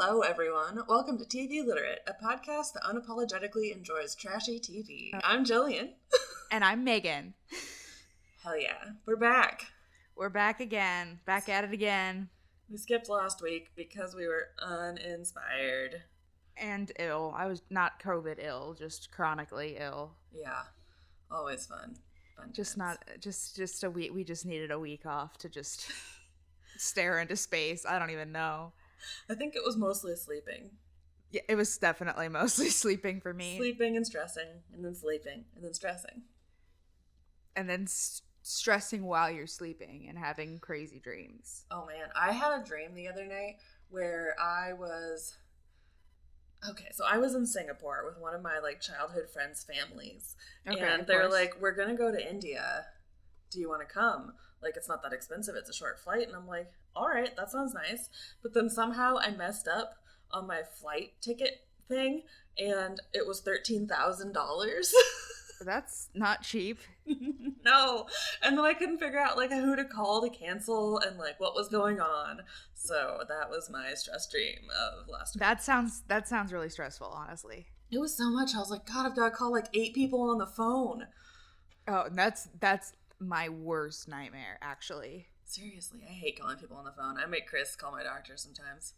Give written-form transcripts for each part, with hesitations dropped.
Hello, everyone. Welcome to TV Literate, a podcast that unapologetically enjoys trashy TV. I'm Jillian. And I'm Megan. Hell yeah. We're back. We're back again. Back at it again. We skipped last week because we were uninspired. And ill. I was not COVID ill, just chronically ill. Yeah. Always fun. Just a week. We just needed a week off to just stare into space. I don't even know. I think it was mostly sleeping. Yeah, it was definitely mostly sleeping for me. Sleeping and stressing, and then sleeping, and then stressing. And then stressing while you're sleeping and having crazy dreams. Oh man, I had a dream the other night where I was in Singapore with one of my childhood friends' families. Okay, and they're like, we're gonna go to India. Do you want to come? It's not that expensive. It's a short flight. And I'm like, all right, that sounds nice. But then somehow I messed up on my flight ticket thing, and it was $13,000. That's not cheap. No. And then I couldn't figure out who to call to cancel and what was going on. So that was my stress dream of last week. That sounds really stressful, honestly. It was so much. I was like, God, I've got to call 8 people on the phone. Oh, that's my worst nightmare, actually. Seriously, I hate calling people on the phone. I make Chris call my doctor sometimes.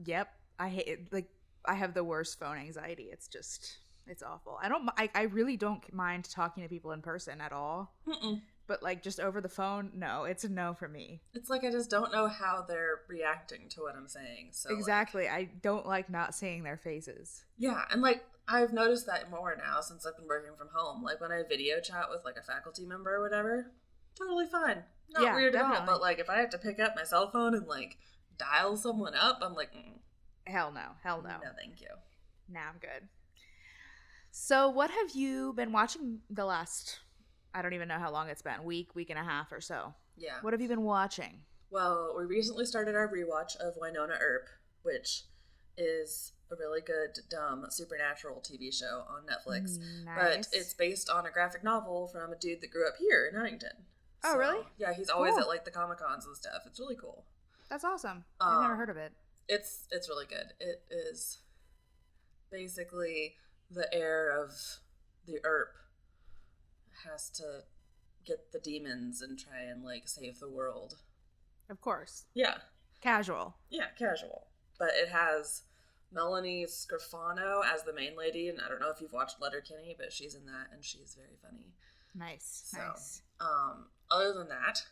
Yep. I hate it. I have the worst phone anxiety. It's awful. I really don't mind talking to people in person at all. Mm-mm. But just over the phone, no, it's a no for me. It's I just don't know how they're reacting to what I'm saying. So exactly. I don't like not seeing their faces. Yeah, and I've noticed that more now since I've been working from home. When I video chat with a faculty member or whatever, totally fine. Not weird definitely. At all. But if I have to pick up my cell phone and dial someone up, I'm like, hell no. No, thank you. Nah, I'm good. So what have you been watching the last, I don't even know how long it's been, week and a half or so? Yeah. What have you been watching? Well, we recently started our rewatch of Winona Earp, which is a really good, dumb, supernatural TV show on Netflix. Nice. But it's based on a graphic novel from a dude that grew up here in Huntington. Oh, really? Yeah, he's always at the Comic-Cons and stuff. It's really cool. That's awesome. I've never heard of it. It's really good. It is basically the heir of the Earp has to get the demons and try and save the world. Of course. Yeah. Casual. Yeah, casual. But it has Melanie Scrofano as the main lady, and I don't know if you've watched Letterkenny, but she's in that, and she's very funny. Nice. Other than that,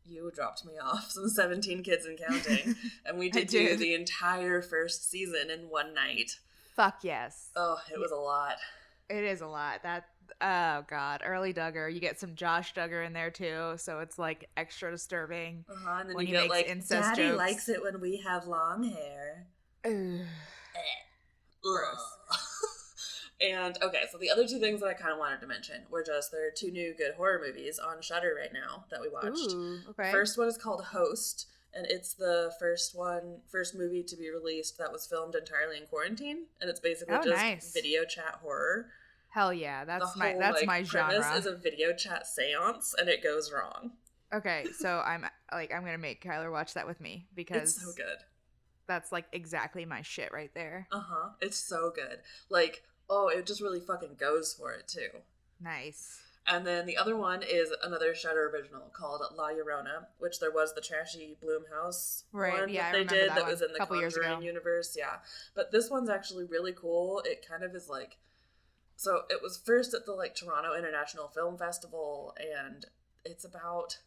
you dropped me off some 17 Kids and Counting, and we did the entire first season in one night. Fuck yes. Oh, it was a lot. It is a lot. Oh god, early Duggar. You get some Josh Duggar in there too, so it's extra disturbing. And then when you get incest Daddy jokes. Likes it when we have long hair. Gross. And okay, so the other two things that I kind of wanted to mention were there are 2 new good horror movies on Shudder right now that we watched. Ooh, okay. First one is called Host, and it's the first movie to be released that was filmed entirely in quarantine, and it's basically just video chat horror. Hell yeah, that's my premise genre. Is a video chat seance, and it goes wrong. Okay, so I'm gonna make Kyler watch that with me because it's so good. That's exactly my shit right there. It's so good. It just really fucking goes for it too. Nice. And then the other one is another Shudder original called La Llorona, which there was the trashy Blumhouse one that they did that was in the Conjuring universe. Yeah. But this one's actually really cool. It kind of is so it was first at the Toronto International Film Festival, and it's about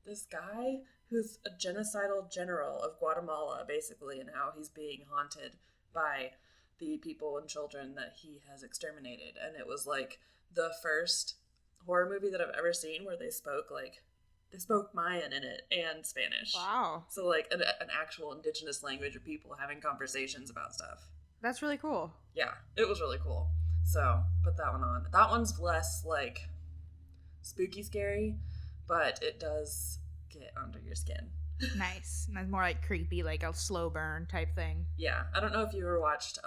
this guy who's a genocidal general of Guatemala, basically, and how he's being haunted by the people and children that he has exterminated. And it was the first horror movie that I've ever seen where they spoke Mayan in it and Spanish. Wow. So an actual indigenous language of people having conversations about stuff. That's really cool. Yeah, it was really cool. So put that one on. That one's less spooky scary, but it does get under your skin. Nice. And that's more creepy, a slow burn type thing. Yeah. I don't know if you ever watched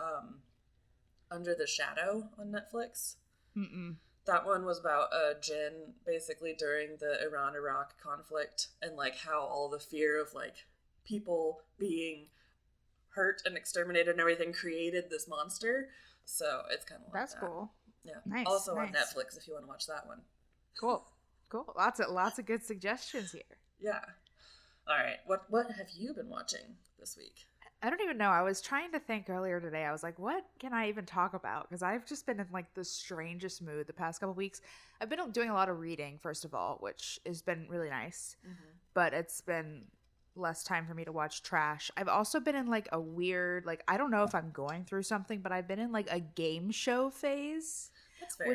Under the Shadow on Netflix. Mm-mm. That one was about a djinn basically during the Iran-Iraq conflict, and how all the fear of people being hurt and exterminated and everything created this monster. So it's kind of like that's cool. Yeah. Nice. Also on Netflix if you want to watch that one. Cool. Lots of good suggestions here. Yeah. All right. What have you been watching this week? I don't even know. I was trying to think earlier today. I was like, what can I even talk about? Because I've just been in like the strangest mood the past couple weeks. I've been doing a lot of reading, first of all, which has been really nice. Mm-hmm. But it's been less time for me to watch trash. I've also been in like a weird, like, I don't know if I'm going through something, but I've been in like a game show phase. That's fair.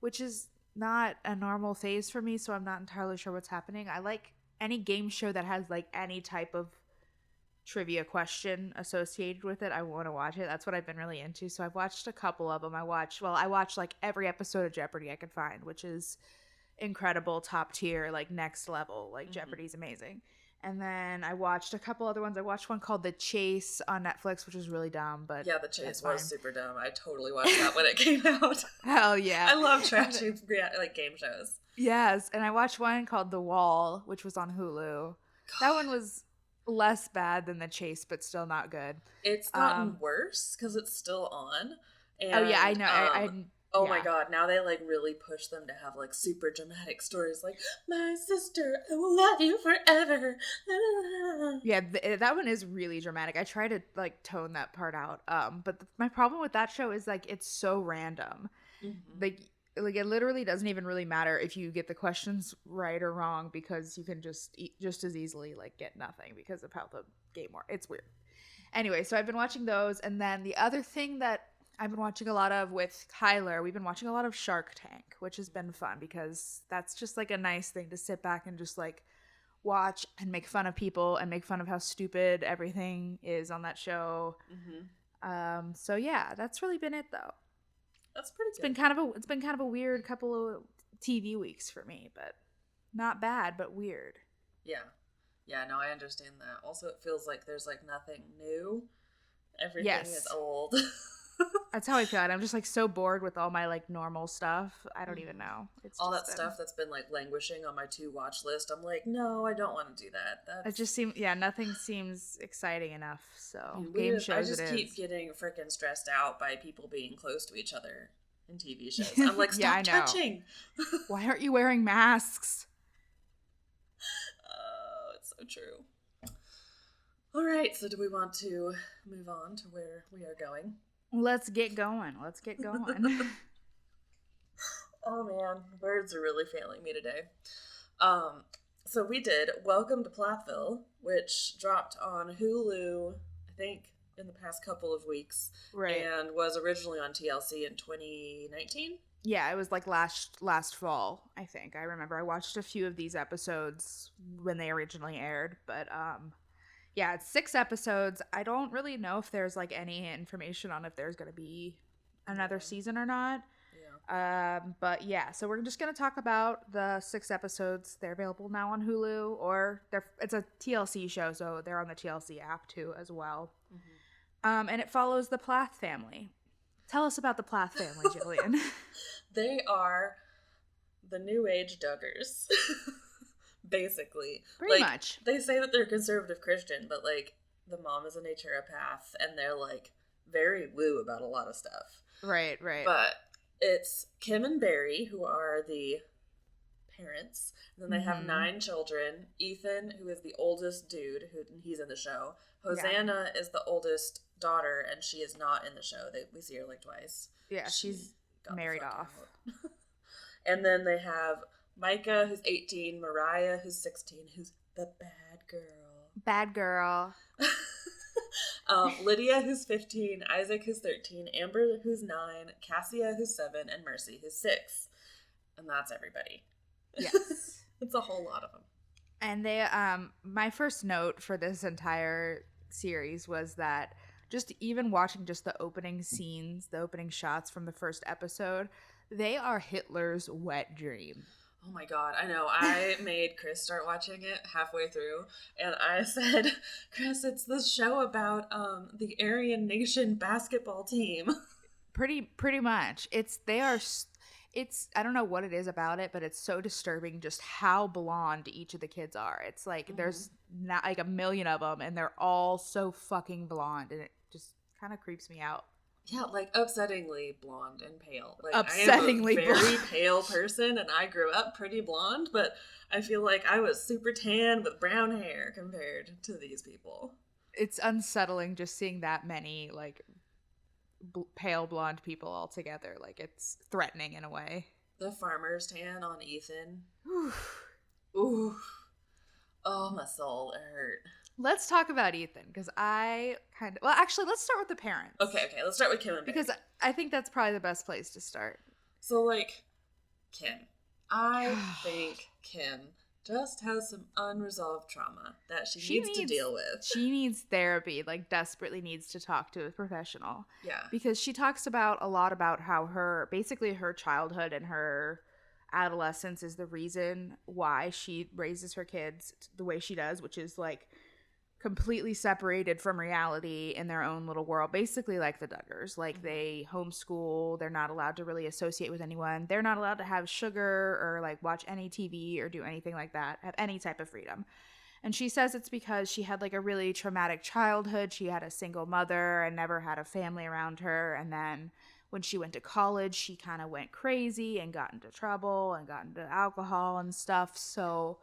Which is not a normal phase for me, so I'm not entirely sure what's happening. I like any game show that has like any type of trivia question associated with it. I want to watch it. That's what I've been really into. So I've watched a couple of them. I watched like every episode of Jeopardy I could find, which is incredible, top tier, like next level. Like Jeopardy's amazing. And then I watched a couple other ones. I watched one called The Chase on Netflix, which was really dumb, but yeah, The Chase was super dumb. I totally watched that when it came out. Hell yeah. I love trashy like game shows. Yes, and I watched one called The Wall, which was on Hulu. God. That one was less bad than The Chase, but still not good. It's gotten worse because it's still on. And, oh yeah, I know. Oh my god, now they like really push them to have like super dramatic stories like, my sister, I will love you forever. Yeah, that one is really dramatic. I try to like tone that part out. But my problem with that show is like it's so random. Mm-hmm. Like it literally doesn't even really matter if you get the questions right or wrong, because you can just as easily like get nothing because of how the game works. It's weird. Anyway, so I've been watching those, and then the other thing that I've been watching a lot of with Kyler, we've been watching a lot of Shark Tank, which has been fun because that's just like a nice thing to sit back and just like watch and make fun of people and make fun of how stupid everything is on that show. Mm-hmm. So yeah, that's really been it though. That's pretty good. It's been kind of a weird couple of TV weeks for me, but not bad, but weird. Yeah, no, I understand that. Also, it feels like there's like nothing new. Everything is old. That's how I feel. I'm just like so bored with all my like normal stuff. I don't even know. It's all that stuff that's been like languishing on my to watch list. I'm like, no, I don't want to do that. It just seems, nothing seems exciting enough. So game shows. I just keep getting freaking stressed out by people being close to each other in TV shows. I'm like, stop touching. Why aren't you wearing masks? Oh, it's so true. All right, so do we want to move on to where we are going? Let's get going. Oh man, words are really failing me today. So we did Welcome to Plathville, which dropped on Hulu, I think, in the past couple of weeks. Right. And was originally on TLC in 2019. Yeah, it was like last fall, I think. I remember I watched a few of these episodes when they originally aired, but yeah, it's 6 episodes. I don't really know if there's like any information on if there's going to be another season or not. Yeah. But yeah, so we're just going to talk about the 6 episodes. They're available now on Hulu, or it's a TLC show, so they're on the TLC app too as well. Mm-hmm. And it follows the Plath family. Tell us about the Plath family, Jillian. They are the New Age Duggars. Basically. Pretty much. They say that they're conservative Christian, but like the mom is a naturopath and they're like very woo about a lot of stuff. Right. But it's Kim and Barry who are the parents. And then they have 9 children. Ethan, who is the oldest dude, he's in the show. Hosanna is the oldest daughter, and she is not in the show. We see her like twice. Yeah, she's married off. And then they have Micah, who's 18, Mariah, who's 16, who's the bad girl. Lydia, who's 15, Isaac, who's 13, Amber, who's 9, Cassia, who's 7, and Mercy, who's 6. And that's everybody. Yes. It's a whole lot of them. And they, my first note for this entire series was that just even watching just the opening scenes, the opening shots from the first episode, they are Hitler's wet dream. Oh my god, I know. I made Chris start watching it halfway through, and I said, Chris, it's this show about the Aryan Nation basketball team. Pretty much. I don't know what it is about it, but it's so disturbing just how blonde each of the kids are. It's like there's not like a million of them, and they're all so fucking blonde, and it just kind of creeps me out. Yeah, like upsettingly blonde and pale. Like upsettingly I am a very pale person, and I grew up pretty blonde, but I feel like I was super tan with brown hair compared to these people. It's unsettling just seeing that many like pale blonde people all together. Like it's threatening in a way. The farmer's tan on Ethan. Ooh. Oh, my soul, it hurt. Let's talk about Ethan, because actually, let's start with the parents. Okay, let's start with Kim and Barry. Because I think that's probably the best place to start. So, like, Kim. I think Kim just has some unresolved trauma that she needs to deal with. She needs therapy, like, desperately needs to talk to a professional. Yeah. Because she talks a lot about how her childhood and her adolescence is the reason why she raises her kids the way she does, which is, like, completely separated from reality in their own little world, basically like the Duggars. Like they homeschool, they're not allowed to really associate with anyone, they're not allowed to have sugar or like watch any TV or do anything like that, have any type of freedom. And she says it's because she had like a really traumatic childhood. She had a single mother and never had a family around her, and then when she went to college she kind of went crazy and got into trouble and got into alcohol and stuff. So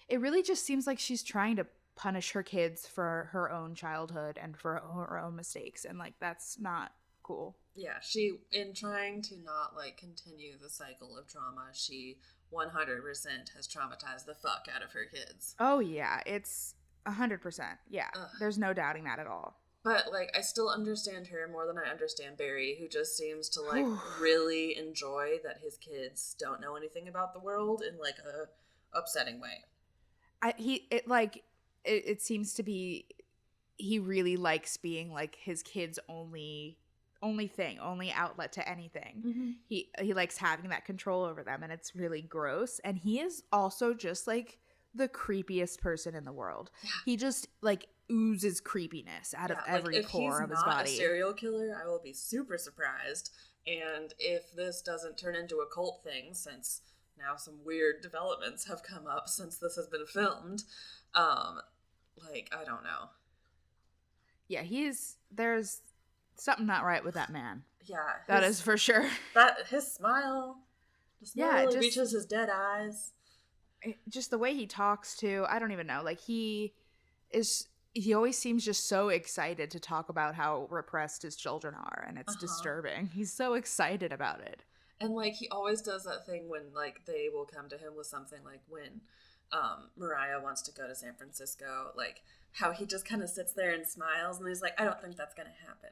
it really just seems like she's trying to punish her kids for her own childhood and for her own mistakes, and like that's not cool. Yeah, she, in trying to not like continue the cycle of trauma, she 100% has traumatized the fuck out of her kids. Oh yeah, it's 100%. Yeah. There's no doubting that at all. But like I still understand her more than I understand Barry, who just seems to like really enjoy that his kids don't know anything about the world in like a upsetting way. It seems to be he really likes being like his kids' only outlet to anything. Mm-hmm. He likes having that control over them, and it's really gross. And he is also just like the creepiest person in the world. Yeah. He just like oozes creepiness out of every pore of his body. If he's not a serial killer, I will be super surprised. And if this doesn't turn into a cult thing, since now some weird developments have come up since this has been filmed, like, I don't know. Yeah, there's something not right with that man. Yeah. That is for sure. His smile. The smile just reaches his dead eyes. Just the way he talks too. I don't even know. Like, he always seems just so excited to talk about how repressed his children are, and it's disturbing. He's so excited about it. And, like, he always does that thing when, like, they will come to him with something, like, when Mariah wants to go to San Francisco, like, how he just kind of sits there and smiles, and he's like, I don't think that's gonna happen.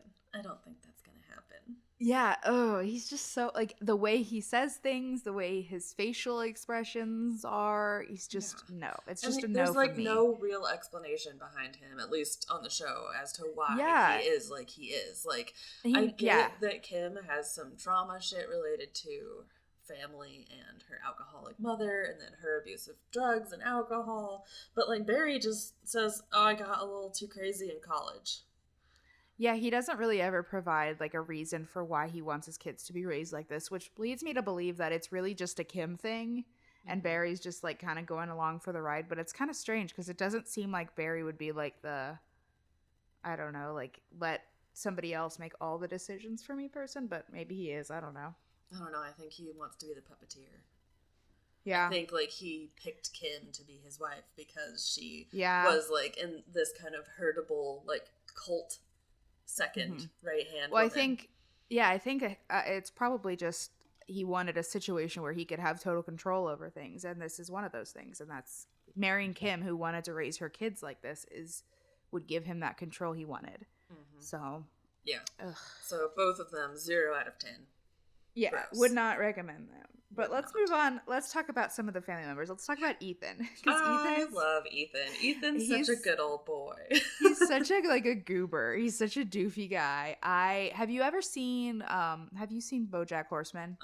Yeah, he's just so, like, the way he says things, the way his facial expressions are, he's just, no. It's just a no for me. There's, like, no real explanation behind him, at least on the show, as to why he is like he is. Like, I get that Kim has some trauma shit related to family and her alcoholic mother, and then her abuse of drugs and alcohol, but, like, Barry just says, I got a little too crazy in college. Yeah, he doesn't really ever provide, like, a reason for why he wants his kids to be raised like this, which leads me to believe that it's really just a Kim thing, and Barry's just, like, kind of going along for the ride. But it's kind of strange, because it doesn't seem like Barry would be, like, I don't know, like, let somebody else make all the decisions for me person, but maybe he is. I don't know. I think he wants to be the puppeteer. Yeah. I think, like, he picked Kim to be his wife because she was, like, in this kind of herdable, like, cult second right-hand woman. I think it's probably just he wanted a situation where he could have total control over things, and this is one of those things, and that's marrying Kim, who wanted to raise her kids like this, would give him that control he wanted. So yeah. So both of them 0 out of 10. Yeah, gross. Would not recommend them. But let's move on. Let's talk about some of the family members. Let's talk about Ethan. I love Ethan. Ethan's such a good old boy. He's such a goober. He's such a doofy guy. Have you ever seen BoJack Horseman?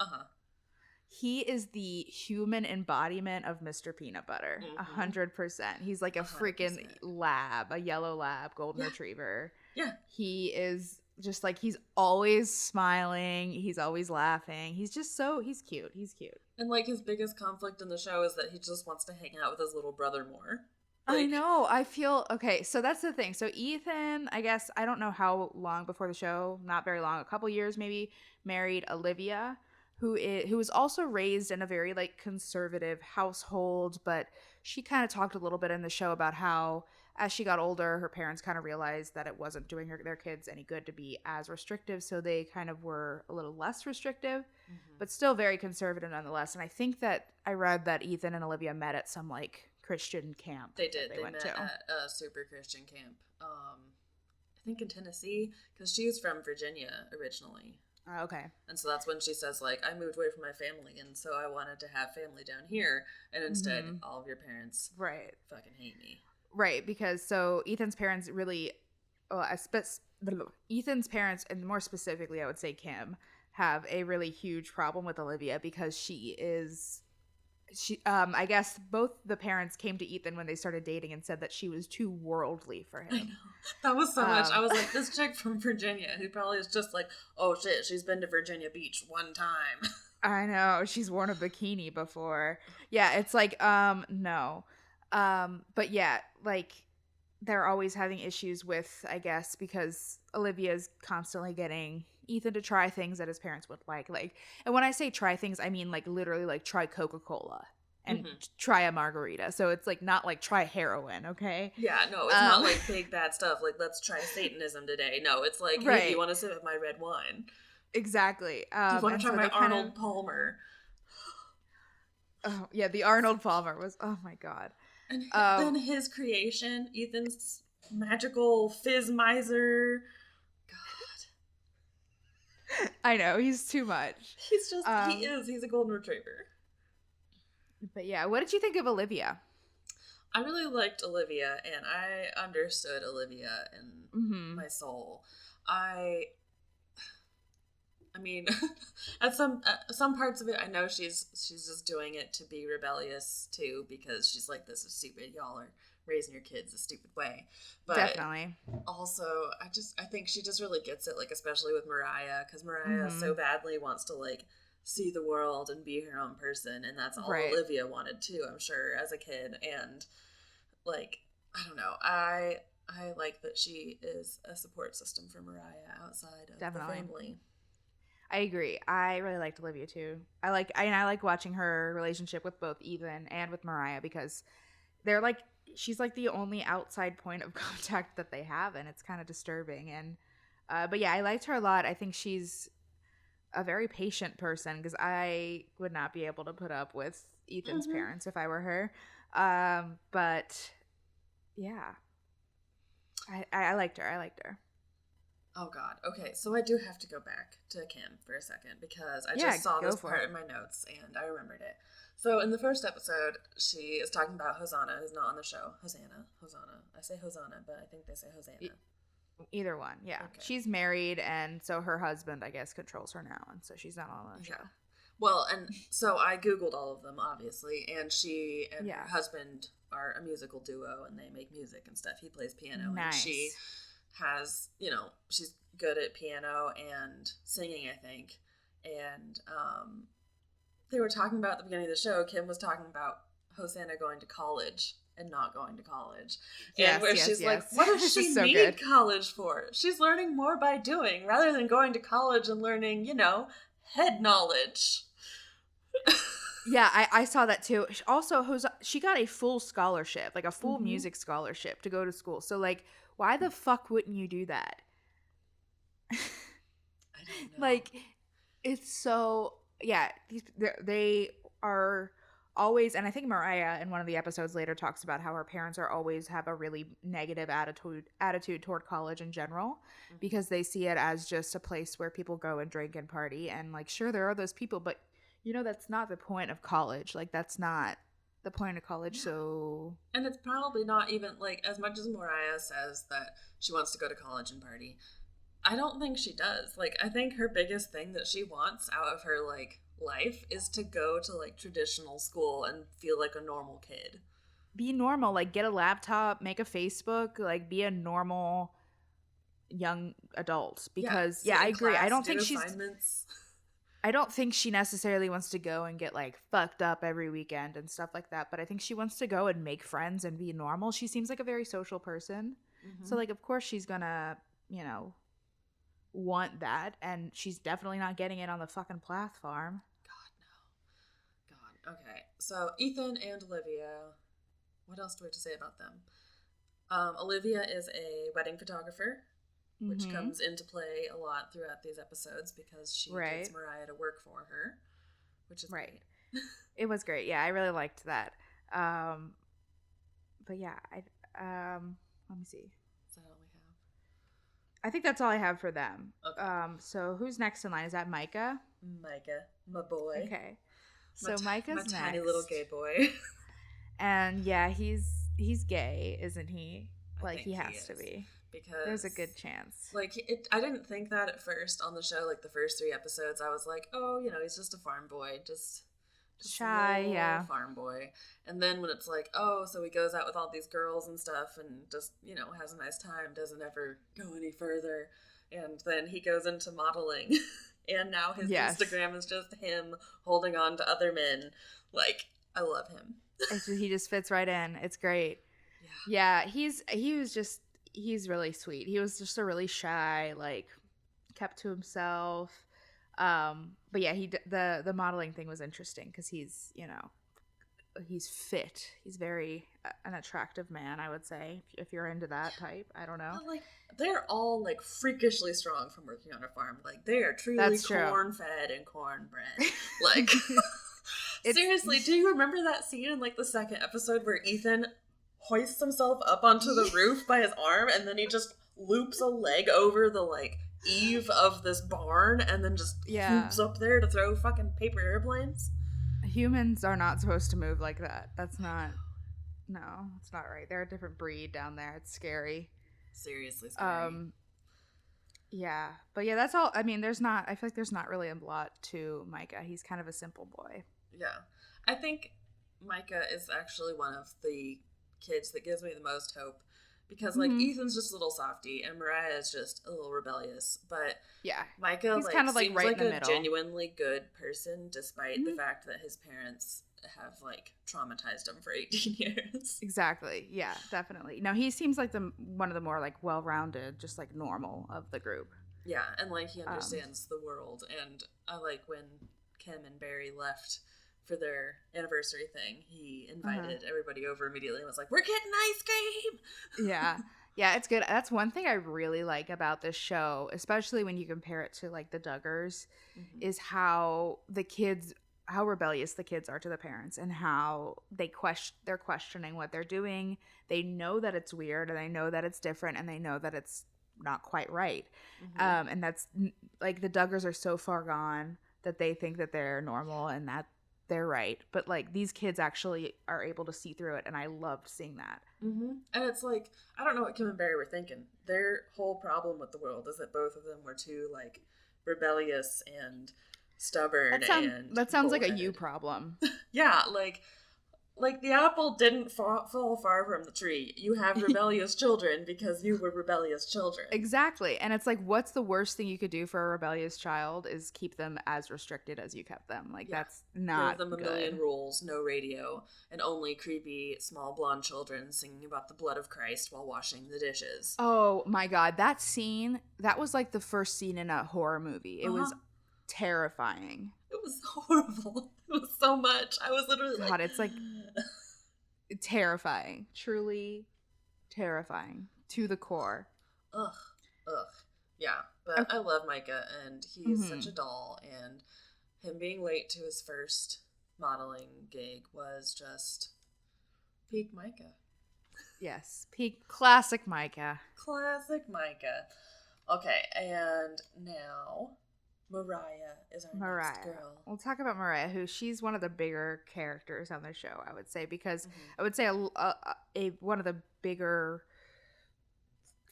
He is the human embodiment of Mr. Peanut Butter. 100%. He's like a freaking lab, a yellow lab, golden retriever. Yeah. He is just like he's always smiling, he's always laughing. He's cute. He's cute. And like his biggest conflict in the show is that he just wants to hang out with his little brother more. Like, I know. I feel okay. So that's the thing. So Ethan, I guess I don't know how long before the show, not very long, a couple years maybe, married Olivia, who was also raised in a very like conservative household, but she kind of talked a little bit in the show about how as she got older, her parents kind of realized that it wasn't doing their kids any good to be as restrictive, so they kind of were a little less restrictive, but still very conservative nonetheless. And I think that I read that Ethan and Olivia met at some like Christian camp. They did. They met at a super Christian camp. I think in Tennessee, because she's from Virginia originally. Okay. And so that's when she says, like, I moved away from my family, and so I wanted to have family down here, and instead, all of your parents fucking hate me. Right, because so Ethan's parents really, Ethan's parents, and more specifically, I would say Kim, have a really huge problem with Olivia because I guess both the parents came to Ethan when they started dating and said that she was too worldly for him. I know. That was so much. I was like, this chick from Virginia who probably is just like, oh shit, she's been to Virginia Beach one time. I know. She's worn a bikini before. Yeah, it's like, no. But yeah, like they're always having issues with, I guess, because Olivia's constantly getting Ethan to try things that his parents would like, and when I say try things, I mean like literally like try Coca-Cola and try a margarita. So it's like not like try heroin, okay? Yeah, no, it's not like big bad stuff. Like let's try Satanism today. No, it's like, hey, you want to sip of my red wine? Exactly. Do you want to try my Arnold Palmer? Oh yeah, the Arnold Palmer was. Oh my god. And then his creation, Ethan's magical fizz miser. I know, he's too much. He's just, he's a golden retriever. But yeah, what did you think of Olivia? I really liked Olivia, and I understood Olivia in my soul. I mean, at some parts of it, I know she's just doing it to be rebellious too, because she's like, this is stupid, y'all are raising your kids a stupid way. But definitely. Also, I think she just really gets it, like especially with Mariah, because Mariah so badly wants to like see the world and be her own person, and that's all Olivia wanted too, I'm sure, as a kid. And like, I don't know, I like that she is a support system for Mariah outside of the family. I agree. I really liked Olivia too. I like watching her relationship with both Ethan and with Mariah, because they're like, she's like the only outside point of contact that they have, and it's kind of disturbing. And but yeah, I liked her a lot. I think she's a very patient person, because I would not be able to put up with Ethan's parents if I were her. But yeah, I liked her. I liked her. Oh God. Okay, so I do have to go back to Kim for a second, because I just saw this part in my notes and I remembered it. So in the first episode, she is talking about Hosanna, who's not on the show. Hosanna. I say Hosanna, but I think they say Hosanna. Either one, yeah. Okay. She's married, and so her husband, I guess, controls her now, and so she's not on the show. Well, and so I Googled all of them, obviously, and she and her husband are a musical duo, and they make music and stuff. He plays piano, and she has, she's good at piano and singing, I think. And they were talking about at the beginning of the show, Kim was talking about Hosanna going to college and not going to college. And she's like, what does she need college for? She's learning more by doing rather than going to college and learning, head knowledge. Yeah, I saw that too. Also, she got a full scholarship, like a full music scholarship to go to school. So like, why the fuck wouldn't you do that? I don't know. Like, it's so, yeah, they are always, and I think Mariah in one of the episodes later talks about how her parents always have a really negative attitude toward college in general, because they see it as just a place where people go and drink and party, and like, sure, there are those people, but that's not the point of college. Like, that's not the point of college. So, and it's probably not even like, as much as Mariah says that she wants to go to college and party, I don't think she does. Like, I think her biggest thing that she wants out of her like life is to go to like traditional school and feel like a normal kid. Be normal, like get a laptop, make a Facebook, like be a normal young adults because I agree. I don't think I don't think she necessarily wants to go and get like fucked up every weekend and stuff like that, but I think she wants to go and make friends and be normal. She seems like a very social person. So like of course she's gonna, you know, want that, and she's definitely not getting it on the fucking Plath farm. God, no. God. Okay. So Ethan and Olivia, what else do we have to say about them? Olivia is a wedding photographer, which comes into play a lot throughout these episodes because she gets Mariah to work for her, which is great. It was great. Yeah, I really liked that. But yeah, let me see. Is that all we have? I think that's all I have for them. Okay. So who's next in line? Is that Micah? Micah, my boy. Okay. So Micah's next. My tiny little gay boy. And yeah, he's gay, isn't he? Like he has to be. Because there's a good chance. Like I didn't think that at first on the show. Like the first 3 episodes, I was like, oh, you know, he's just a farm boy, just shy, yeah, farm boy. And then when it's like, oh, so he goes out with all these girls and stuff, and just, you know, has a nice time, doesn't ever go any further, and then he goes into modeling, and now his Instagram is just him holding on to other men. Like, I love him. He just fits right in. It's great. Yeah, he's really sweet. He was just a really shy, like, kept to himself. But yeah, the modeling thing was interesting because he's, you know, he's fit. He's very an attractive man, I would say, if you're into that type. I don't know. But, like, they're all like freakishly strong from working on a farm. Like, they are truly corn-fed and cornbred. Like, seriously, do you remember that scene in like the 2nd episode where Ethan hoists himself up onto the roof by his arm, and then he just loops a leg over the like eave of this barn, and then just hoops up there to throw fucking paper airplanes? Humans are not supposed to move like that. That's not. No, it's not right. They're a different breed down there. It's scary. Seriously scary. Yeah, but yeah, that's all. I mean, I feel like there's not really a lot to Micah. He's kind of a simple boy. Yeah, I think Micah is actually one of the kids that gives me the most hope, because like Ethan's just a little softy and Mariah is just a little rebellious, but Micah he's like kind of like seems right like in the middle. Genuinely good person despite the fact that his parents have like traumatized him for 18 years. Exactly. Yeah, definitely. No, he seems like one of the more like well-rounded, just like normal of the group. Yeah, and like he understands the world, and I like when Kim and Barry left for their anniversary thing, he invited everybody over immediately and was like, we're getting ice cream. Yeah, it's good. That's one thing I really like about this show, especially when you compare it to like the Duggars, is how rebellious the kids are to the parents, and how they're questioning what they're doing. They know that it's weird, and they know that it's different, and they know that it's not quite right. And that's like the Duggars are so far gone that they think that they're normal and that they're right, but like these kids actually are able to see through it, and I loved seeing that. And it's like, I don't know what Kim and Barry were thinking. Their whole problem with the world is that both of them were too like rebellious and stubborn. That sounds like a you problem. Yeah, like the apple didn't fall far from the tree. You have rebellious children because you were rebellious children. Exactly. And it's like, what's the worst thing you could do for a rebellious child is keep them as restricted as you kept them. Like, that's not give them a million rules, no radio, and only creepy small blonde children singing about the blood of Christ while washing the dishes. Oh my God. That scene, that was like the first scene in a horror movie. It was terrifying. It was horrible. It was so much. I was literally God, it's like terrifying. Truly terrifying to the core. Ugh. Yeah, but I love Micah, and he's such a doll, and him being late to his first modeling gig was just peak Micah. Yes, peak classic Micah. Classic Micah. Okay, and now Mariah is our next girl. We'll talk about Mariah, who she's one of the bigger characters on the show, I would say, because I would say one of the bigger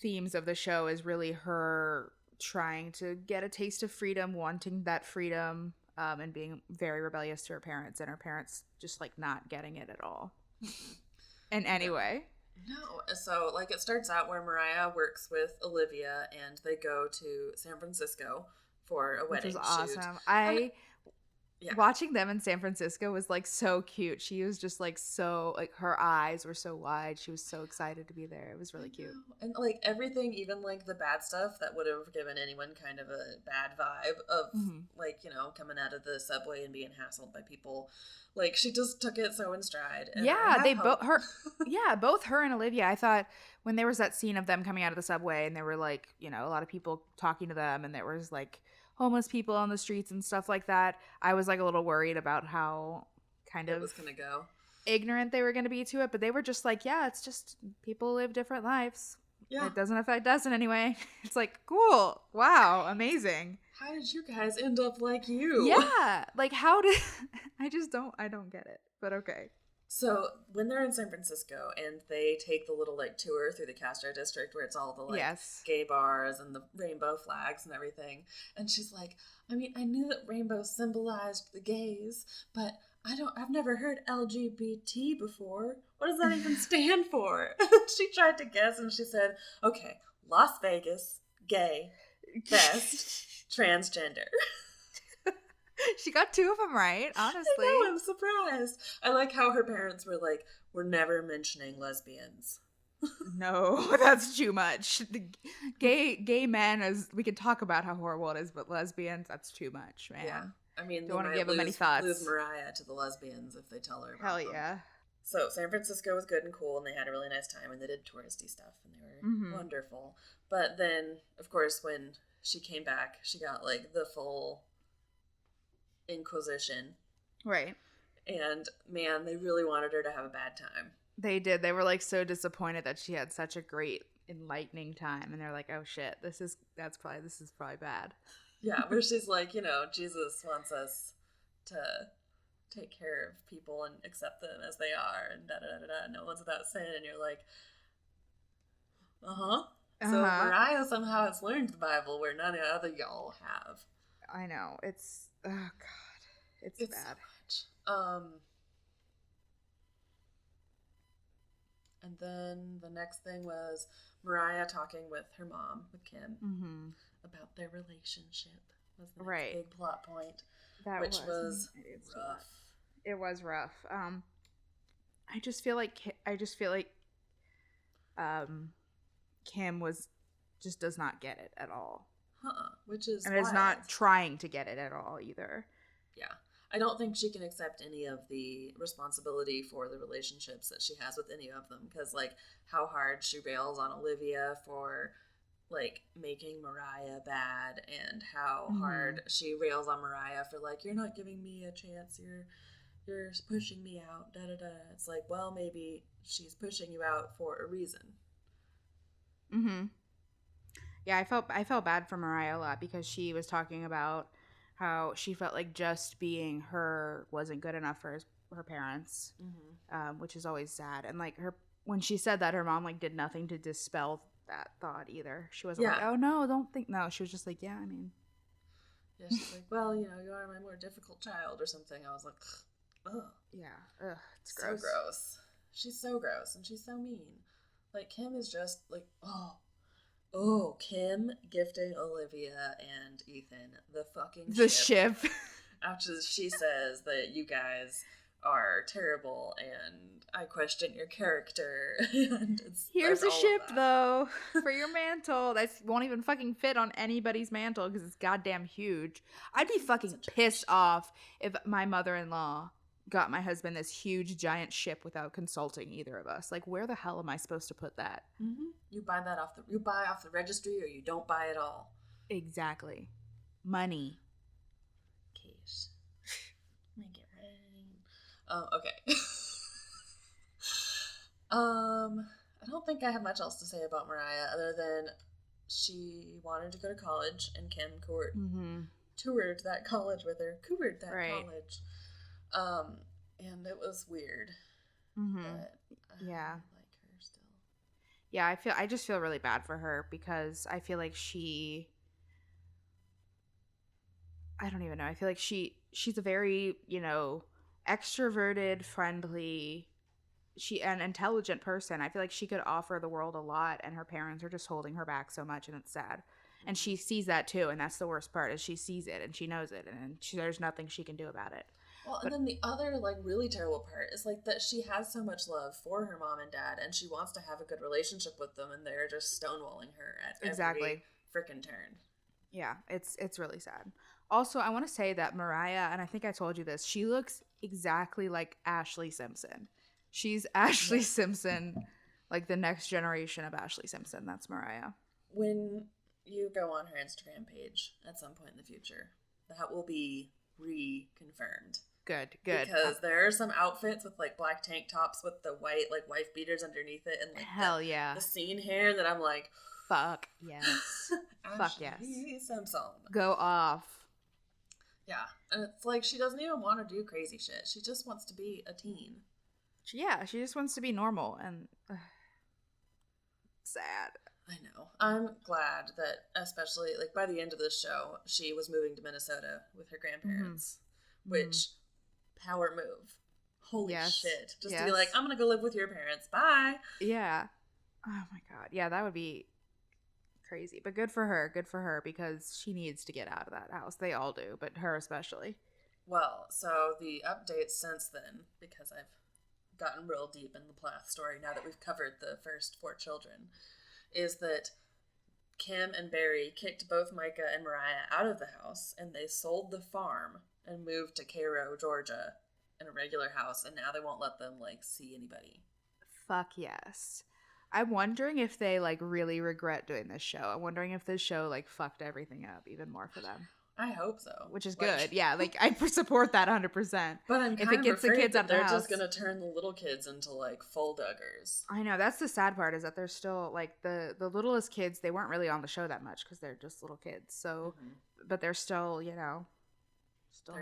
themes of the show is really her trying to get a taste of freedom, wanting that freedom, and being very rebellious to her parents, and her parents just like not getting it at all in any way. No. So, like, it starts out where Mariah works with Olivia, and they go to San Francisco for a wedding shoot. Which was awesome. Watching them in San Francisco was like so cute. She was just like so, like, her eyes were so wide. She was so excited to be there. It was really cute. And like everything, even like the bad stuff that would have given anyone kind of a bad vibe of like, you know, coming out of the subway and being hassled by people. Like, she just took it so in stride. And both her and Olivia. I thought when there was that scene of them coming out of the subway and there were like, you know, a lot of people talking to them and there was like homeless people on the streets and stuff like that, I was like a little worried about how kind of it was gonna go ignorant they were going to be to it, but they were just like, yeah, it's just people live different lives. Yeah, it doesn't affect us in any way. It's like, cool, wow, amazing. How did you guys end up like you? Yeah, like how did I don't get it, but okay. So when they're in San Francisco and they take the little like tour through the Castro district where it's all the like gay bars and the rainbow flags and everything, and she's like, I mean, I knew that rainbow symbolized the gays, but I've never heard LGBT before. What does that even stand for? She tried to guess and she said, okay, Las Vegas, gay, best, transgender. She got 2 of them right, honestly. I know, I'm surprised. I like how her parents were like, we're never mentioning lesbians. No, that's too much. The gay men, as we can talk about how horrible it is, but lesbians, that's too much, man. Yeah. I mean, don't want to give them any thoughts. Lose Mariah to the lesbians if they tell her about Hell them. Yeah. So San Francisco was good and cool, and they had a really nice time, and they did touristy stuff, and they were wonderful. But then, of course, when she came back, she got like the full Inquisition. Right. And man, they really wanted her to have a bad time. They did. They were like so disappointed that she had such a great enlightening time, and they're like, oh shit, this is probably bad. Yeah, where she's like, you know, Jesus wants us to take care of people and accept them as they are, and no one's without sin, and you're like, So Mariah somehow has learned the Bible where none of the other y'all have. I know. It's oh god. It's bad. So much. And then the next thing was Mariah talking with her mom, with Kim, about their relationship. Was the next big plot point, which was rough. It was rough. I just feel like Kim just does not get it at all. Which is and is not trying to get it at all either. Yeah. I don't think she can accept any of the responsibility for the relationships that she has with any of them, because like how hard she rails on Olivia for like making Mariah bad, and how hard she rails on Mariah for like, you're not giving me a chance, you're pushing me out, It's like, well, maybe she's pushing you out for a reason. Yeah, I felt bad for Mariah a lot, because she was talking about how she felt like just being her wasn't good enough for her parents, which is always sad. And like when she said that, her mom like did nothing to dispel that thought either. She wasn't like, oh no, don't think. No, she was just like, yeah, I mean, yeah, she's like, well, you know, you are my more difficult child or something. I was like, ugh. Yeah, ugh, it's gross. So gross. She's so gross, and she's so mean. Like, Kim is just like, oh, Kim gifting Olivia and Ethan the ship. After she says that you guys are terrible and I question your character. And here's a ship, though, for your mantle. That won't even fucking fit on anybody's mantle because it's goddamn huge. I'd be fucking pissed off if my mother-in-law got my husband this huge giant ship without consulting either of us. Like, where the hell am I supposed to put that? You buy that off the registry, or you don't buy it all. Exactly. Money. Cash. Make it rain. Okay. I don't think I have much else to say about Mariah other than she wanted to go to college, and Kim toured that college with her. College. And it was weird. But I like her still. Yeah, I just feel really bad for her, because I feel like I don't even know. I feel like she's a very, you know, extroverted, friendly an intelligent person. I feel like she could offer the world a lot, and her parents are just holding her back so much, and it's sad. And she sees that too, and that's the worst part, is she sees it and she knows it, and there's nothing she can do about it. Well, and then the other, like, really terrible part is, like, that she has so much love for her mom and dad, and she wants to have a good relationship with them, and they're just stonewalling her at every frickin' turn. Yeah, it's really sad. Also, I want to say that Mariah, and I think I told you this, she looks exactly like Ashley Simpson. She's Ashley Simpson, like the next generation of Ashley Simpson. That's Mariah. When you go on her Instagram page at some point in the future, that will be reconfirmed. Good. Because there are some outfits with, like, black tank tops with the white, like, wife beaters underneath it, and, like, hell yeah, the scene hair that I'm like, fuck yes. Fuck yes. Simpson. Go off. Yeah. And it's like, she doesn't even want to do crazy shit. She just wants to be a teen. Yeah, she just wants to be normal, and sad. I know. I'm glad that, especially, like, by the end of this show, she was moving to Minnesota with her grandparents, which, power move. Holy shit. Just to be like, I'm gonna go live with your parents. Bye. Yeah. Oh my god. Yeah, that would be crazy. But good for her, because she needs to get out of that house. They all do, but her especially. Well, so the updates since then, because I've gotten real deep in the Plath story now that we've covered the first 4 children, is that Kim and Barry kicked both Micah and Mariah out of the house, and they sold the farm and moved to Cairo, Georgia, in a regular house, and now they won't let them, like, see anybody. Fuck yes. I'm wondering if they, like, really regret doing this show. I'm wondering if this show, like, fucked everything up even more for them. I hope so. Which is good. Yeah, like, I support that 100%. But I'm kind of afraid the kids that they're just going to turn the little kids into, like, full Duggars. I know. That's the sad part, is that they're still, like, the littlest kids, they weren't really on the show that much because they're just little kids. So, but they're still, you know,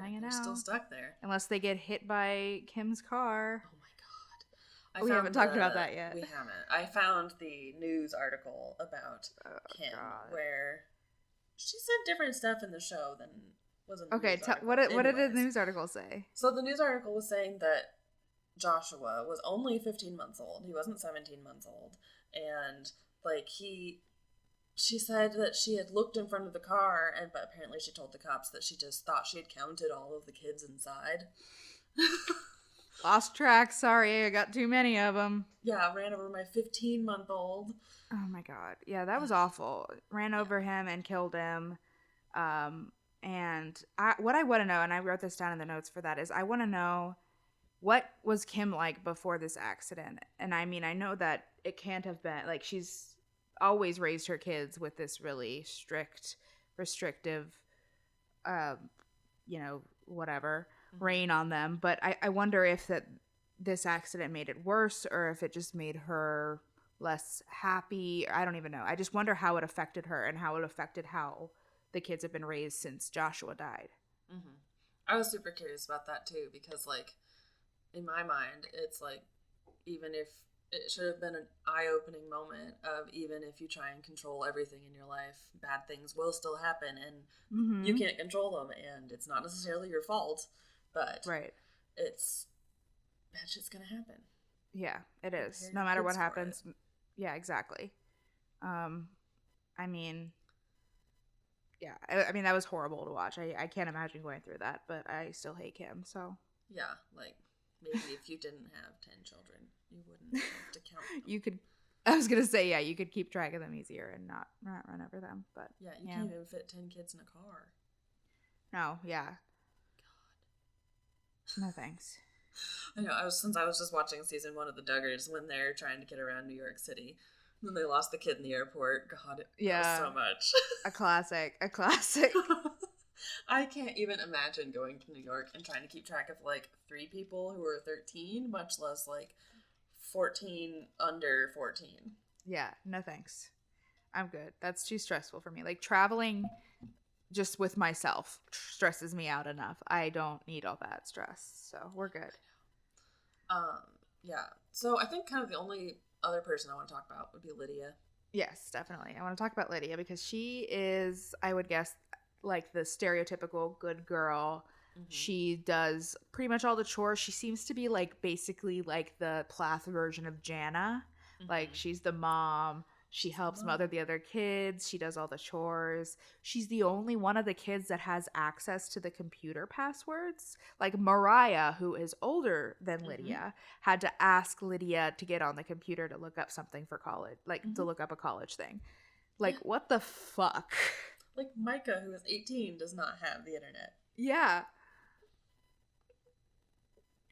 hanging out. Still stuck there. Unless they get hit by Kim's car. Oh my god. We haven't talked about that yet. We haven't. I found the news article about Kim where she said different stuff in the show than was in the news article. What did the news article say? So the news article was saying that Joshua was only 15 months old. He wasn't 17 months old. And, like, she said that she had looked in front of the car, but apparently she told the cops that she just thought she had counted all of the kids inside. Lost track. Sorry, I got too many of them. Yeah, ran over my 15-month-old. Oh my god. Yeah, that was awful. Ran over him and killed him. And what I want to know, and I wrote this down in the notes for that, is I want to know, what was Kim like before this accident? And I mean, I know that it can't have been, like, she's always raised her kids with this really strict, restrictive, whatever, rein on them. But I wonder if this accident made it worse, or if it just made her less happy. I don't even know. I just wonder how it affected her, and how it affected how the kids have been raised since Joshua died. Mm-hmm. I was super curious about that too, because, like, in my mind, it's like, even if it should have been an eye-opening moment of, even if you try and control everything in your life, bad things will still happen, and you can't control them, and it's not necessarily your fault, but it's bad shit's gonna happen. Yeah, it is. No matter what happens. Yeah, exactly. I mean, yeah, I mean, that was horrible to watch. I can't imagine going through that, but I still hate Kim, so. Yeah, like, maybe if you didn't have 10 children, you wouldn't have to count them. You could, I was going to say, yeah, you could keep track of them easier and not run over them, but. Yeah, you can't even fit 10 kids in a car. No, yeah. God. No thanks. I know, since I was just watching season 1 of The Duggars, when they're trying to get around New York City, when they lost the kid in the airport, God, it was so much. A classic. I can't even imagine going to New York and trying to keep track of, like, 3 people who are 13, much less, like, 14 under 14. Yeah, no thanks. I'm good. That's too stressful for me. Like, traveling just with myself stresses me out enough. I don't need all that stress, so we're good. Yeah. So I think kind of the only other person I want to talk about would be Lydia. Yes, definitely. I want to talk about Lydia because she is, I would guess, like the stereotypical good girl She does pretty much all the chores. She seems to be like basically like the Plath version of Jana. Like she's the mom. She helps mother the other kids. She does all the chores. She's the only one of the kids that has access to the computer passwords. Like Mariah, who is older than Lydia, had to ask Lydia to get on the computer to look up something for college, like to look up a college thing. Like, what the fuck? Like Micah, who is 18, does not have the internet. Yeah.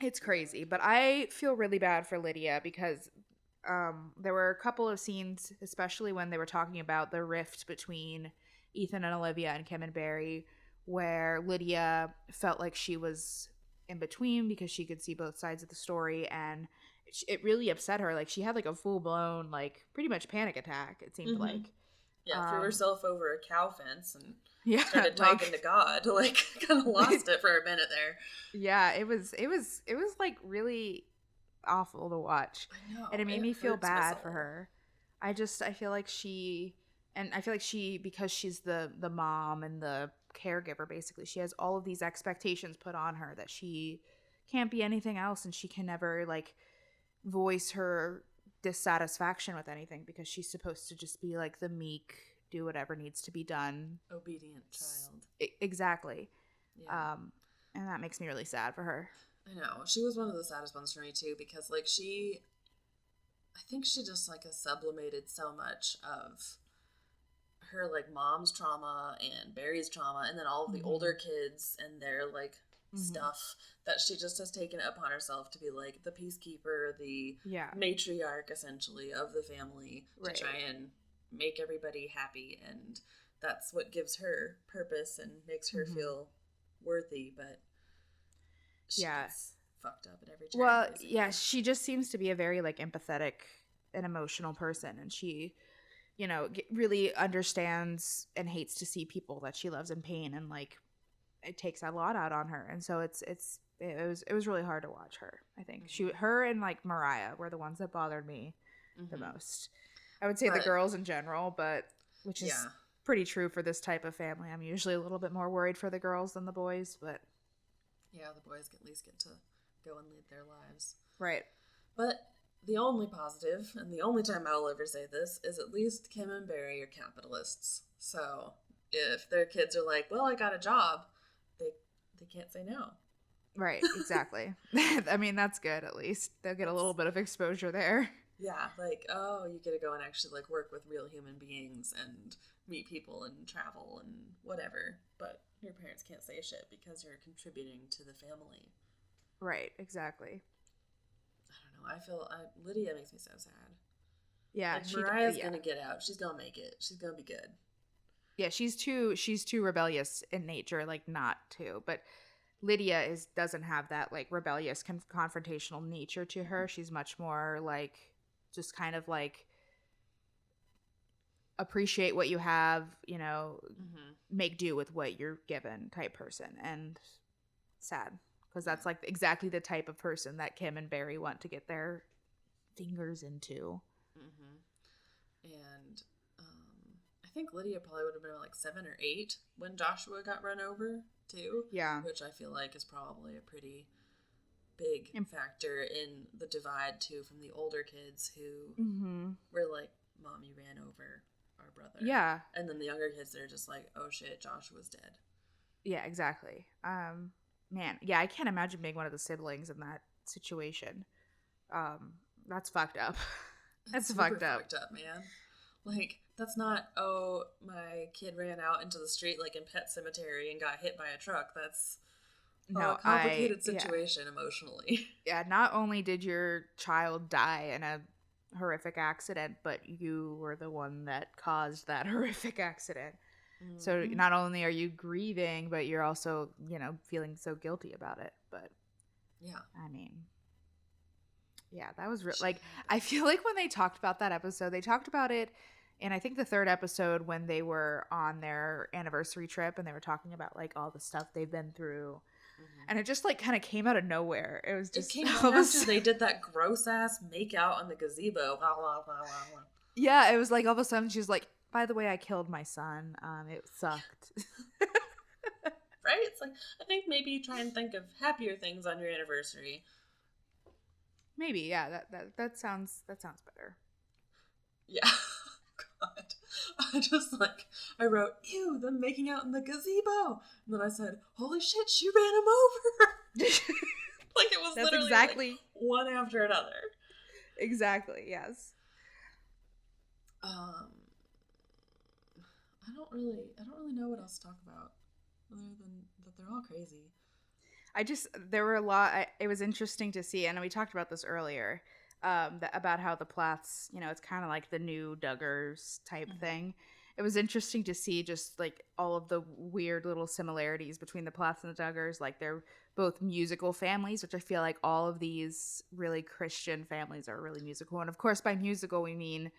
It's crazy. But I feel really bad for Lydia because there were a couple of scenes, especially when they were talking about the rift between Ethan and Olivia and Kim and Barry, where Lydia felt like she was in between because she could see both sides of the story, and it really upset her. Like, she had like a full-blown, like, pretty much panic attack, it seemed like. Yeah, threw herself over a cow fence and started talking to God. Like, kind of lost it for a minute there. Yeah, it was like really awful to watch. I know, and it made me feel bad for her. I feel like she, because she's the mom and the caregiver, basically, she has all of these expectations put on her that she can't be anything else, and she can never like voice her dissatisfaction with anything because she's supposed to just be like the meek, do whatever needs to be done, obedient child. Exactly. Yeah. And that makes me really sad for her. I know. She was one of the saddest ones for me, too, because, like, I think she just, like, has sublimated so much of her, like, mom's trauma and Barry's trauma, and then all of the older kids and their, like, stuff that she just has taken it upon herself to be, like, the peacekeeper, the matriarch, essentially, of the family, to try and make everybody happy, and that's what gives her purpose and makes her feel worthy, but she's fucked up at every turn. Well, basically. Yeah, she just seems to be a very like empathetic and emotional person, and she, you know, really understands and hates to see people that she loves in pain, and like it takes a lot out on her, and so it was really hard to watch her. I think her and like Mariah were the ones that bothered me the most. I would say the girls in general, but which is pretty true for this type of family. I'm usually a little bit more worried for the girls than the boys, but yeah, the boys at least get to go and lead their lives. Right. But the only positive, and the only time I'll ever say this, is at least Kim and Barry are capitalists. So if their kids are like, well, I got a job, they can't say no. Right, exactly. I mean, that's good, at least. They'll get a little bit of exposure there. Yeah, like, oh, you get to go and actually, like, work with real human beings and meet people and travel and whatever. But your parents can't say shit because you're contributing to the family. Right, exactly. I don't know. Lydia makes me so sad. Yeah, like, Mariah's gonna get out. She's gonna make it. She's gonna be good. Yeah, she's too rebellious in nature, like not to. But Lydia doesn't have that like rebellious confrontational nature to her. She's much more like just kind of like appreciate what you have, you know, make do with what you're given type person. And sad because that's like exactly the type of person that Kim and Barry want to get their fingers into. And I think Lydia probably would have been like 7 or 8 when Joshua got run over too. Yeah, which I feel like is probably a pretty big factor in the divide too from the older kids who were like, "Mom, you ran over our brother." Yeah, and then the younger kids, they're just like, "Oh shit, Joshua's dead." Yeah, exactly. Man, yeah, I can't imagine being one of the siblings in that situation. That's fucked up. That's fucked up, man. Like, that's not, oh, my kid ran out into the street like in Pet Sematary and got hit by a truck. That's a complicated situation emotionally. Yeah, not only did your child die in a horrific accident, but you were the one that caused that horrific accident. So not only are you grieving, but you're also, you know, feeling so guilty about it. But yeah, I mean, yeah, that was like, I feel like when they talked about that episode, they talked about it in, I think, the 3rd episode when they were on their anniversary trip and they were talking about like all the stuff they've been through. And it just like kind of came out of nowhere. It was just, it came out after they did that gross ass make out on the gazebo. Yeah, it was like all of a sudden she's like, by the way, I killed my son. It sucked. right? It's like, I think maybe try and think of happier things on your anniversary. Maybe, yeah, that sounds better. Yeah. God. I wrote, ew, them making out in the gazebo. And then I said, holy shit, she ran him over. Like, it was That's literally exactly like one after another. Exactly, yes. I don't really know what else to talk about other than that they're all crazy. There were a lot. It was interesting to see, and we talked about this earlier, about how the Plaths, it's kind of like the new Duggars type thing. It was interesting to see just like all of the weird little similarities between the Plaths and the Duggars. Like they're both musical families, which I feel like all of these really Christian families are really musical. And of course, by musical we mean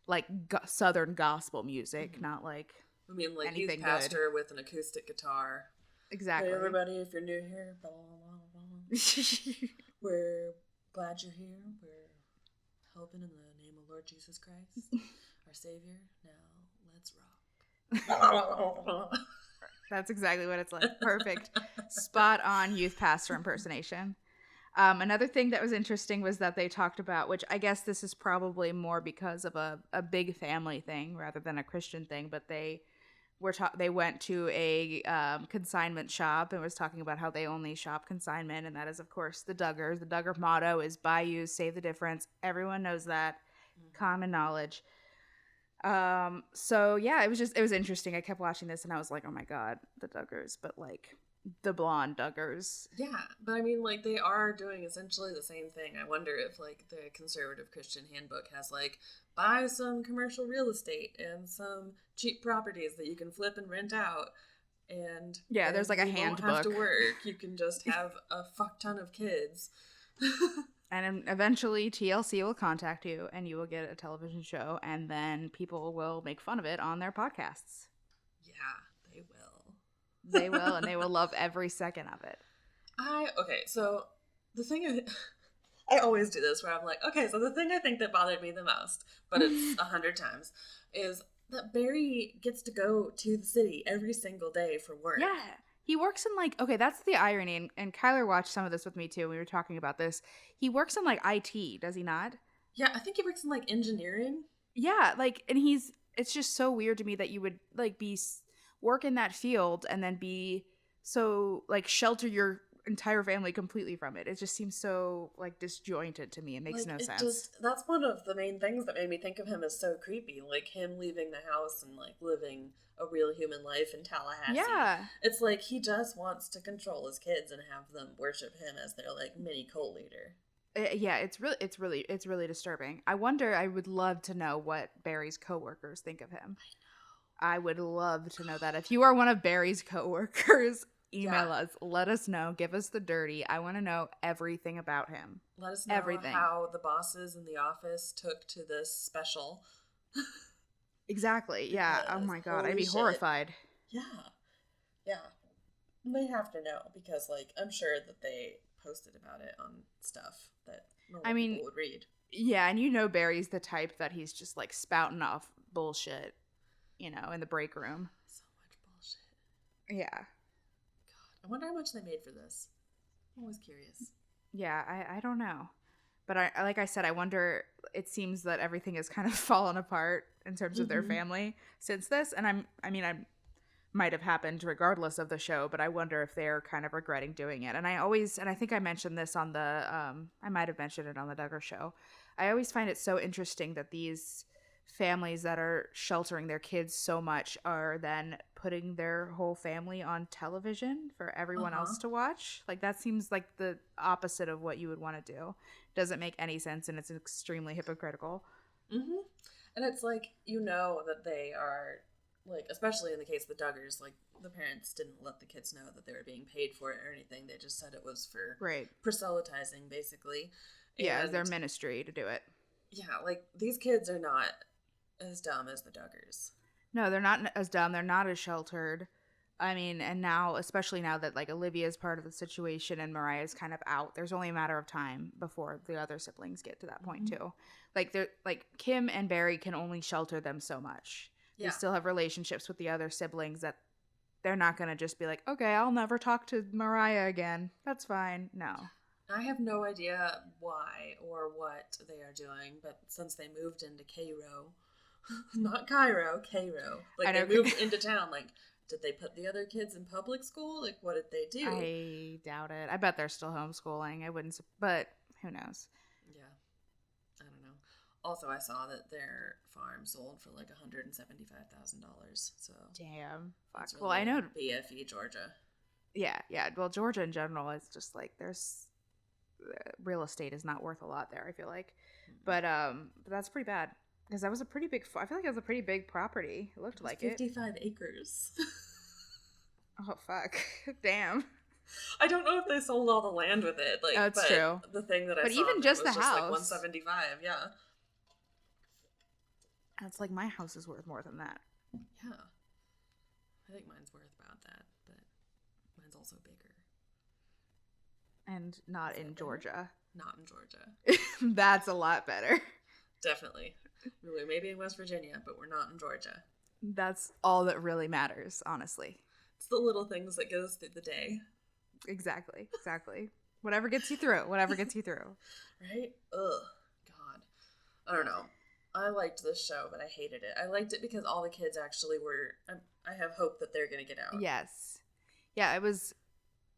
like Southern gospel music, not like like youth pastor good. With an acoustic guitar. Exactly. Hey everybody, if you're new here, blah, blah, blah. We're glad you're here. We're helping in the name of Lord Jesus Christ, our Savior. Now let's rock. That's exactly what it's like. Perfect. Spot on youth pastor impersonation. Another thing that was interesting was that they talked about, which I guess this is probably more because of a big family thing rather than a Christian thing, but they went to a consignment shop and was talking about how they only shop consignment, and that is of course the Duggars. The Duggar motto is buy used, save the difference. Everyone knows that. Common knowledge. So yeah, it was interesting. I kept watching this and I was like, oh my god, the Duggars, but like the blonde Duggars. Yeah, but I mean, like, they are doing essentially the same thing. I wonder if, like, the conservative Christian handbook has, like, buy some commercial real estate and some cheap properties that you can flip and rent out. And yeah, there's like a handbook. You don't have to work. You can just have a fuck ton of kids. And eventually TLC will contact you and you will get a television show, and then people will make fun of it on their podcasts. Yeah, they will. They will, and they will love every second of it. Okay, so the thing is, I always do this where I'm like, okay, so the thing I think that bothered me the most, but it's 100 times, is that Barry gets to go to the city every single day for work. Yeah. He works in like, okay, that's the irony, and Kyler watched some of this with me too. We were talking about this. He works in like IT, does he not? Yeah, I think he works in like engineering. Yeah, like, and it's just so weird to me that you would like work in that field and then be so like shelter your entire family completely from it. It just seems so like disjointed to me. It makes no sense. That's one of the main things that made me think of him as so creepy, like him leaving the house and like living a real human life in Tallahassee. Yeah, it's like he just wants to control his kids and have them worship him as their like mini cult leader. Yeah, it's really disturbing. I would love to know what Barry's coworkers think of him. I would love to know that. If you are one of Barry's coworkers, email us. Let us know. Give us the dirty. I want to know everything about him. Let us know how the bosses in the office took to this special. Exactly. Yeah. Oh my god. I'd be horrified. Yeah. Yeah. They have to know because, like, I'm sure that they posted about it on stuff that normal people would read. Yeah, and Barry's the type that he's just like spouting off bullshit. In the break room. So much bullshit. Yeah. God, I wonder how much they made for this. I'm always curious. Yeah, I don't know. But like I said, I wonder, it seems that everything has kind of fallen apart in terms of their family since this. And I might have happened regardless of the show, but I wonder if they're kind of regretting doing it. And I think I mentioned this on I might have mentioned it on the Duggar show. I always find it so interesting that these families that are sheltering their kids so much are then putting their whole family on television for everyone else to watch. Like, that seems like the opposite of what you would want to do. Doesn't make any sense, and it's extremely hypocritical. Mm-hmm. And it's like, that they are, like, especially in the case of the Duggars, like, the parents didn't let the kids know that they were being paid for it or anything. They just said it was for proselytizing, basically. Yeah, it's their ministry to do it. Yeah, like, these kids are not as dumb as the Duggars. No, they're not as dumb. They're not as sheltered. I mean, and now, especially now that like Olivia is part of the situation and Mariah's kind of out, there's only a matter of time before the other siblings get to that point too. Like Kim and Barry can only shelter them so much. Yeah. They still have relationships with the other siblings that they're not going to just be like, okay, I'll never talk to Mariah again. That's fine. No. I have no idea why or what they are doing, but since they moved into Cairo, not Cairo, Cairo, like they moved into town, like, did they put the other kids in public school? Like, what did they do? I doubt it. I bet they're still homeschooling. I wouldn't, but who knows? Yeah. I don't know. Also, I saw that their farm sold for like $175,000. So damn. Fuck. Really well, I know BFE Georgia. Yeah. Well, Georgia in general is just like there's real estate is not worth a lot there. I feel like, but that's pretty bad because that was a pretty big. I feel like it was a pretty big property. It looked like 55 acres. Oh fuck! Damn. I don't know if they sold all the land with it. Like, that's true. The thing that I but saw even just was the just house, like 175. Yeah. That's like my house is worth more than that. Yeah. I think mine's worth about that, but mine's also bigger. And not in Georgia. Not in Georgia. That's a lot better. Definitely. Really, maybe in West Virginia, but we're not in Georgia. That's all that really matters, honestly. It's the little things that get us through the day. Exactly. Whatever gets you through. Right? Ugh. God. I don't know. I liked this show, but I hated it. I liked it because all the kids actually were... I have hope that they're going to get out. Yes. Yeah, it was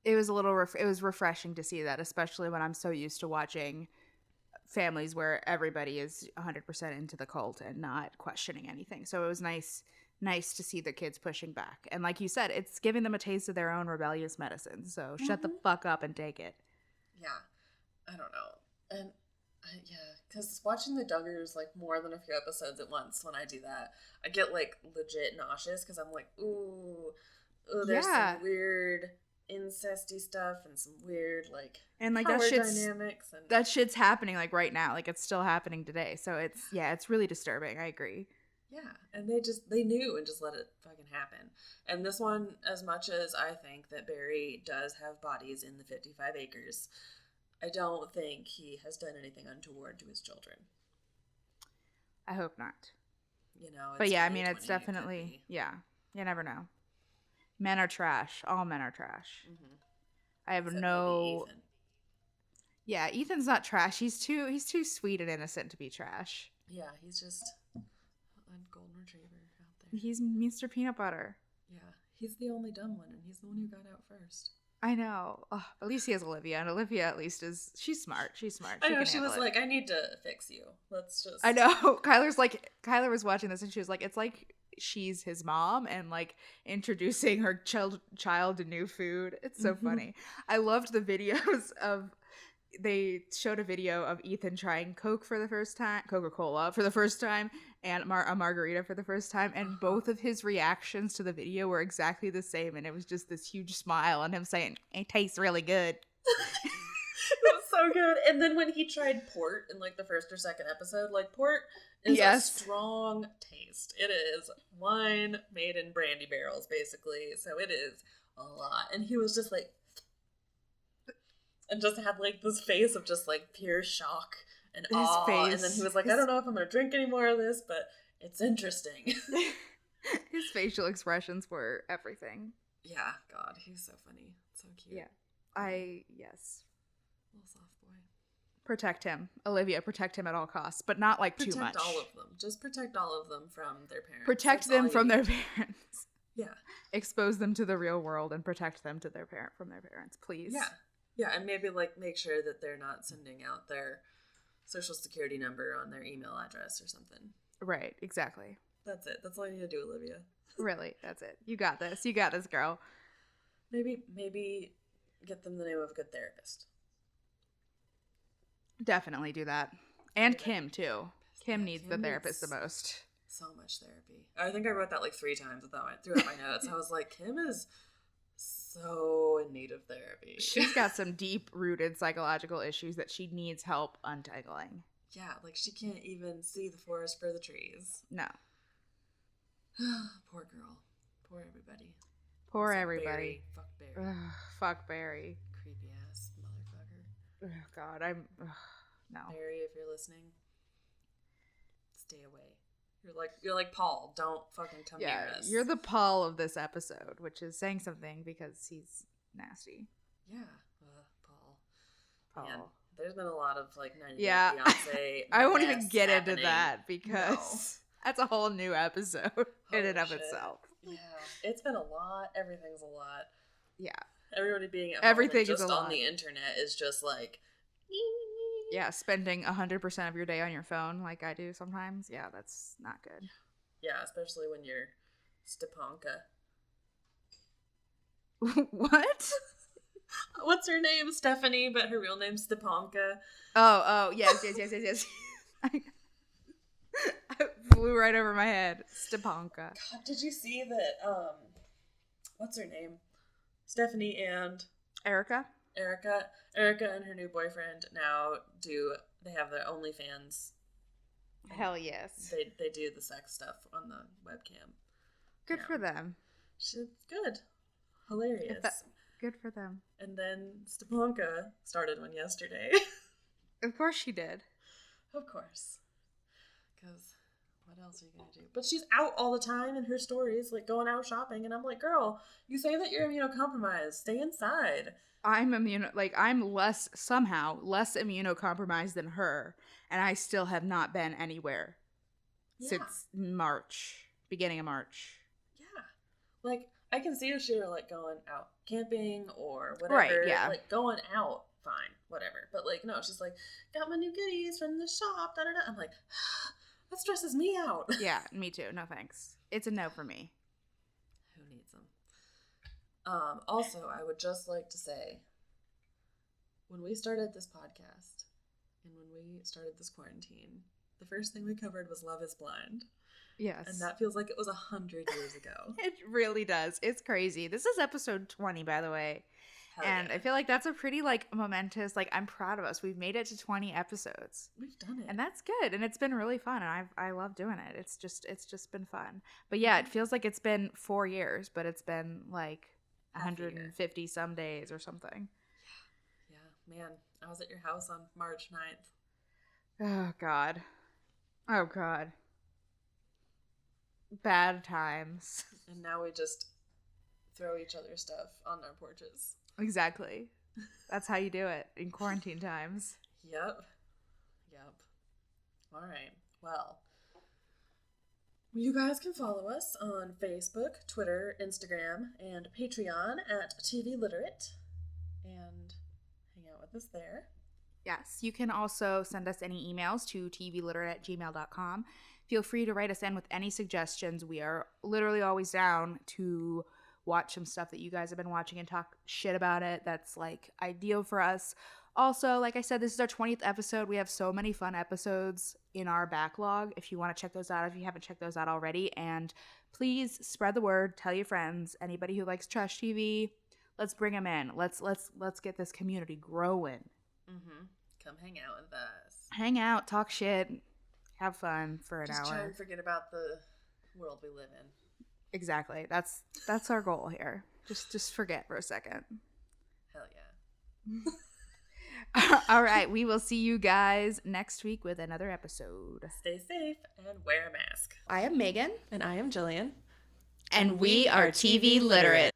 a little... it was refreshing to see that, especially when I'm so used to watching families where everybody is 100% into the cult and not questioning anything. So it was nice to see the kids pushing back. And like you said, it's giving them a taste of their own rebellious medicine. So shut the fuck up and take it. Yeah. I don't know. And yeah, because watching the Duggars like more than a few episodes at once, when I do that, I get like legit nauseous because I'm like, ooh, there's some weird incesty stuff and some weird like and like power dynamics and that shit's happening like right now, like it's still happening today. So it's really disturbing. I agree. Yeah, and they knew and just let it fucking happen. And this one, as much as I think that Barry does have bodies in the 55 acres, I don't think he has done anything untoward to his children. I hope not. You know, but yeah, I mean, it's definitely, yeah, you never know. Men are trash. All men are trash. Mm-hmm. I have no... Ethan. Yeah, Ethan's not trash. He's too sweet and innocent to be trash. Yeah, he's just a golden retriever out there. He's Mr. Peanut Butter. Yeah, he's the only dumb one, and he's the one who got out first. I know. Oh, at least he has Olivia, and Olivia at least she's smart. I know, she was like, I need to fix you. Let's just... I know. Kyler was watching this, and she was like, it's like she's his mom, and like introducing her child to new food. It's so funny. I loved the videos of... They showed a video of Ethan trying Coca-Cola for the first time, and a margarita for the first time, and both of his reactions to the video were exactly the same, and it was just this huge smile and him saying, it tastes really good. It was so good. And then when he tried port in like the first or second episode, like port is a strong taste. It is wine made in brandy barrels, basically, so it is a lot. And he was just like... and just had like this face of just like pure shock and awe. And then he was like, I don't know if I'm gonna drink any more of this, but it's interesting. His facial expressions were everything. Yeah, God, he's so funny. So cute. Yeah. Yes. Little soft boy. Protect him. Olivia, protect him at all costs, but not like too much. Protect all of them. Just protect all of them from their parents. Protect them from their parents. Yeah. Expose them to the real world and protect them to from their parents, please. Yeah. Yeah, and maybe like make sure that they're not sending out their social security number on their email address or something. Right, exactly. That's it. That's all you need to do, Olivia. Really, that's it. You got this. You got this, girl. Maybe get them the name of a good therapist. Definitely do that. And Kim, too. Kim needs the therapist the most. So much therapy. I think I wrote that like 3 times throughout my notes. I was like, Kim is... so in need of therapy. She's got some deep-rooted psychological issues that she needs help untangling. Yeah, like she can't even see the forest for the trees. No. Poor girl. Poor everybody. Poor everybody. Fuck Barry. Ugh, fuck Barry. Creepy ass motherfucker. Oh, God, no. Barry, if you're listening, stay away. You're like Paul. Don't fucking come near us. You're the Paul of this episode, which is saying something because he's nasty. Yeah, Paul. Man, there's been a lot of like 90 Day Fiance. I won't even get into that because that's a whole new episode in and of itself. Yeah, it's been a lot. Everything's a lot. Yeah, everybody being at home and just on the internet is just like. Yeah, spending 100% of your day on your phone like I do sometimes. Yeah, that's not good. Yeah, especially when you're Stepanka. What? What's her name? Stephanie, but her real name's Stepanka. Oh, yes. I flew right over my head. Stepanka. God, did you see that, what's her name? Stephanie and... Erica and her new boyfriend now they have their OnlyFans. Hell yes. They do the sex stuff on the webcam. Good for them. She's good. Hilarious. Good for them. And then Stepanka started one yesterday. Of course she did. Of course. Because what else are you going to do? But she's out all the time in her stories, like going out shopping. And I'm like, girl, you say that you're immunocompromised. Stay inside. I'm less immunocompromised than her, and I still have not been anywhere since beginning of March. Yeah. Like, I can see if she were, like, going out camping or whatever. Right, yeah. Like, going out, fine, whatever. But, like, no, she's like, got my new goodies from the shop, da-da-da. I'm like, that stresses me out. Yeah, me too. No thanks. It's a no for me. Who needs them? Also, I would just like to say, when we started this podcast and when we started this quarantine, the first thing we covered was Love is Blind. Yes. And that feels like it was 100 years ago. It really does. It's crazy. This is episode 20, by the way. Hell and yeah. I feel like that's a pretty, like, momentous, like, I'm proud of us. We've made it to 20 episodes. We've done it. And that's good. And it's been really fun. And I love doing it. It's just been fun. But yeah, it feels like it's been 4 years, but it's been, like, 150 some days or something. Yeah, man. I was at your house on March 9th. Oh, God. Bad times. And now we just throw each other stuff on our porches. Exactly. That's how you do it in quarantine times. Yep. All right. Well, you guys can follow us on Facebook, Twitter, Instagram, and Patreon at TV Literate, and hang out with us there. Yes, you can also send us any emails to tvliterate@gmail.com. Feel free to write us in with any suggestions. We are literally always down to watch some stuff that you guys have been watching and talk shit about it. That's, like, ideal for us. Also, like I said, this is our 20th episode. We have so many fun episodes in our backlog if you want to check those out, if you haven't checked those out already. And please spread the word. Tell your friends. Anybody who likes trash TV, let's bring them in. Let's get this community growing. Mm-hmm. Come hang out with us. Hang out, talk shit, have fun for an hour. Just try and forget about the world we live in. Exactly. That's our goal here. Just forget for a second. Hell yeah. All right, we will see you guys next week with another episode. Stay safe and wear a mask. I am Megan. And I am Jillian. And we are TV Literate.